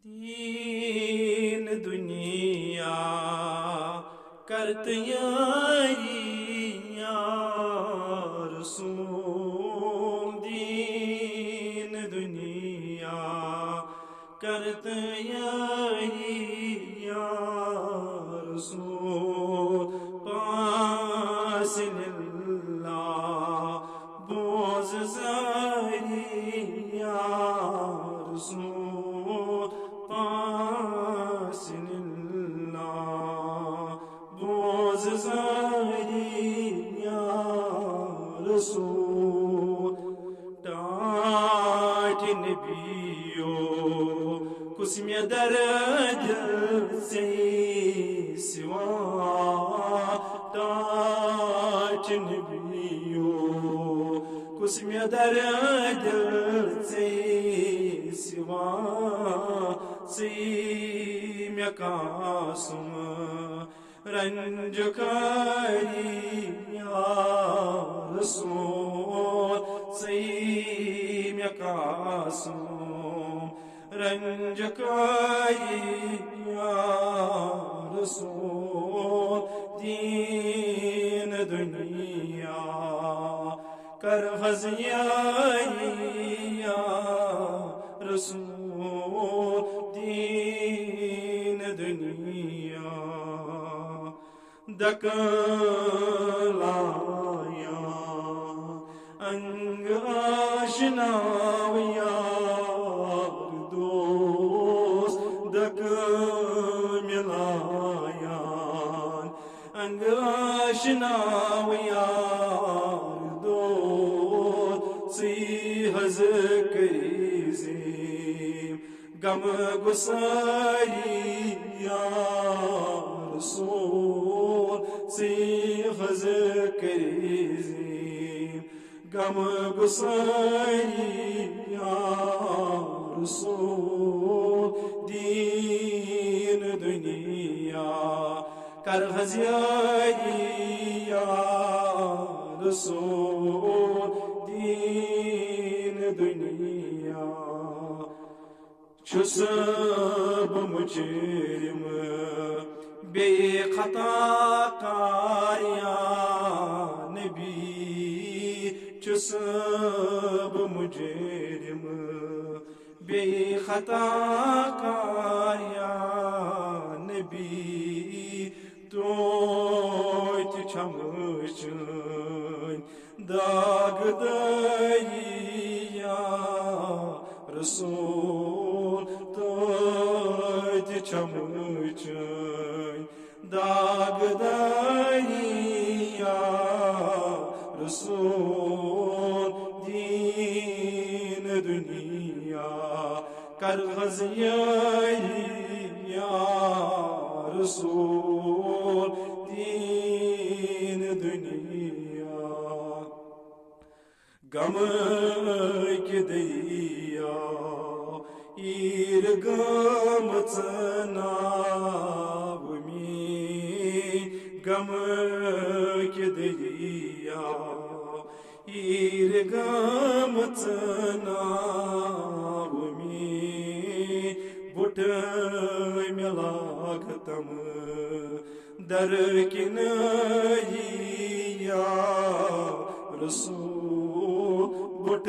दीन दुनिया करत यारी यार रसूल दीन दुनिया करत यारी यार रसूल पास लिल्लाह बोझ जारी यार रसूल पास लिल्लाह बोझ जारी यार रसूल टाट नबियो कुस्म दर्द से सिवा टाट नबियो कुस्म दर्द से सिवा सी में कासुम रंज करी या रसूल सी में कासुम रंज करी या रसूल दीन दुनिया कर हज़ियाई या रसूल दीन दुनिया दकलाया अंग आशनाविया दोस्त दक मिलाया अंग आशनाविया सी हज करीज़ीम गम गुसारी या रसूल सी हज करीज़ीम गम गुसारी या रसूल दीन दुनिया कर हज़ियाई या रसूल दीन दुनिया सब मुजरिम बेखता कारिया नबी सब मुजरिम बेखता कारिया नबी तो छमचन दाग दरिया रसूल तो छमचन दाग दरिया रसूल दीन दुनिया कर हज़ियाई या रसूल दीन दुनिया गम के दैया ईर गम चनावमी गम के दैया ईर गम चनावमी बुट मिलागतम दर किनैया रसूल बुट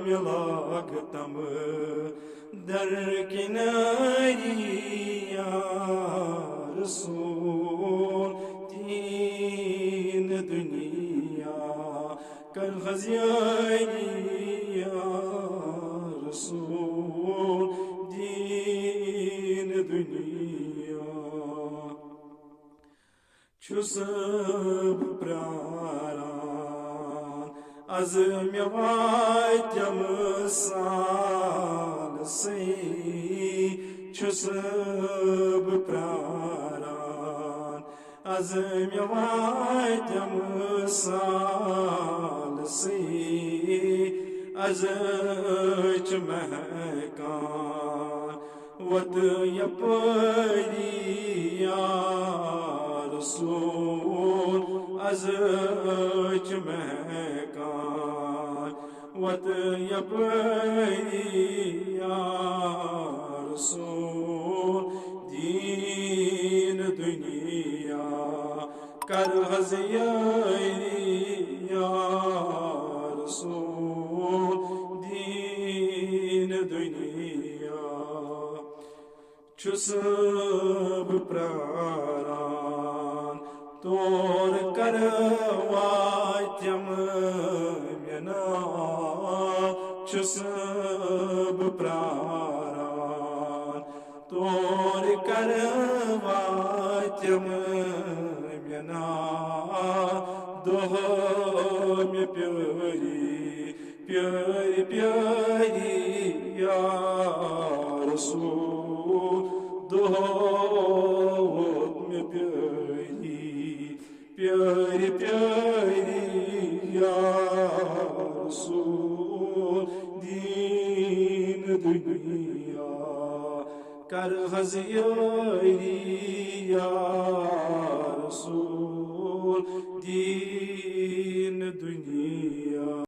मिलागतम दर किनैया रसूल दीन दुनिया कर हज़ियाई या रसूल दीन दुनिया सब प्रारान az मेवायम साल से सब प्रारान az मेवायम साल से az महकान वत यपरिया रसूल az महकान वत यपरिया कर हज़ियारी या रसूल दीन दुनिया छुस बह प्रारान तोर कर वात्यम मेना छुस बह प्रारान तोर कर वात्यम मेना दोह मे प्यारी प्यारी प्यारी या रसूल दोह मे प्यारी प्यारी प्यारी या रसूल दीन दुनिया कर हज़ियारी या रसूल दीन दुनिया।